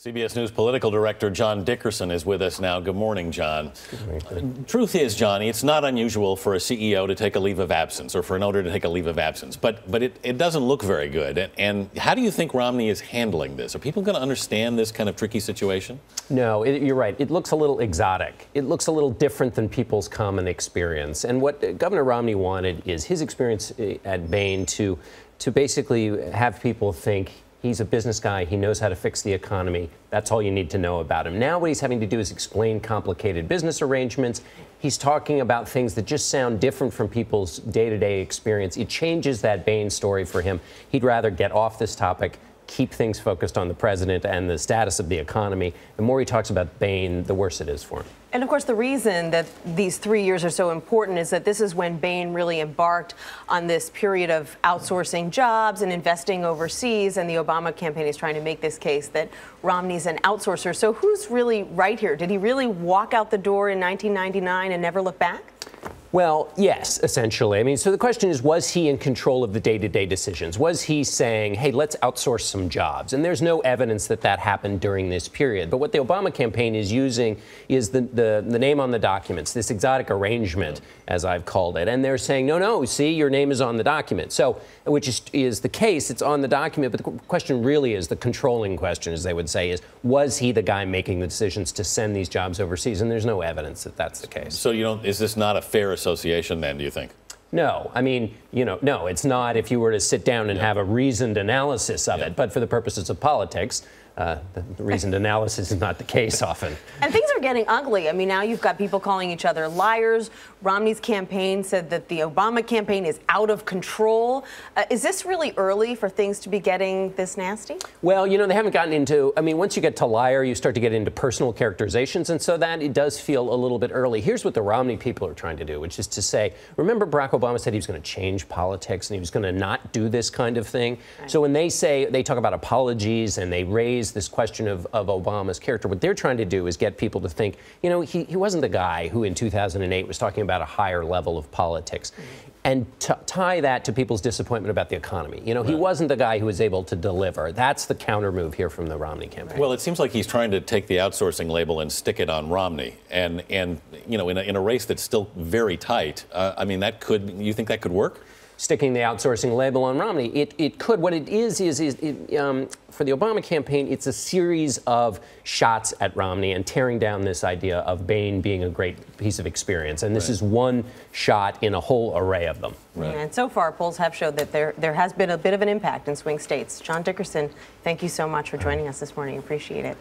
CBS News political director John Dickerson is with us now. Good morning, John. Good morning. Truth is, Johnny, it's not unusual for a CEO to take a leave of absence or for an owner to take a leave of absence, but it doesn't look very good. And how do you think Romney is handling this? Are people going to understand this kind of tricky situation? No, you're right. It looks a little exotic. It looks a little different than people's common experience. And what Governor Romney wanted is his experience at Bain to basically have people think he's a business guy. He knows how to fix the economy. That's all you need to know about him. Now what he's having to do is explain complicated business arrangements. He's talking about things that just sound different from people's day-to-day experience. It changes that Bain story for him. He'd rather get off this topic, keep things focused on the president and the status of the economy. The more he talks about Bain, the worse it is for him. And of course, the reason that these 3 years are so important is that this is when Bain really embarked on this period of outsourcing jobs and investing overseas. And the Obama campaign is trying to make this case that Romney's an outsourcer. So who's really right here? Did he really walk out the door in 1999 and never look back? Well, yes, essentially. I mean, so the question is, was he in control of the day-to-day decisions? Was he saying, hey, let's outsource some jobs? And there's no evidence that that happened during this period. But what the Obama campaign is using is the name on the documents, this exotic arrangement, as I've called it. And they're saying, no, see, your name is on the document. So, which is the case, it's on the document. But the question really is, the controlling question, as they would say, is, was he the guy making the decisions to send these jobs overseas? And there's no evidence that that's the case. So is this not a fair association then, do you think? No, I mean, no, it's not if you were to sit down and have a reasoned analysis of it. But for the purposes of politics, the reasoned analysis is not the case often. And things are getting ugly. I mean, now you've got people calling each other liars. Romney's campaign said that the Obama campaign is out of control. Is this really early for things to be getting this nasty? Well, they haven't gotten into, I mean, once you get to liar, you start to get into personal characterizations. And so that it does feel a little bit early. Here's what the Romney people are trying to do, which is to say, remember Barack Obama said he was going to change politics and he was going to not do this kind of thing. Right. So when they talk about apologies and they raise this question of Obama's character, what they're trying to do is get people to think, he wasn't the guy who in 2008 was talking about a higher level of politics. And tie that to people's disappointment about the economy. He wasn't the guy who was able to deliver. That's the counter move here from the Romney campaign. Well, it seems like he's trying to take the outsourcing label and stick it on Romney. And in a race that's still very tight, I mean, you think that could work? Sticking the outsourcing label on Romney, it could. What it is for the Obama campaign, it's a series of shots at Romney and tearing down this idea of Bain being a great piece of experience. And this is one shot in a whole array of them. Right. And so far, polls have showed that there has been a bit of an impact in swing states. John Dickerson, thank you so much for joining us this morning. Appreciate it.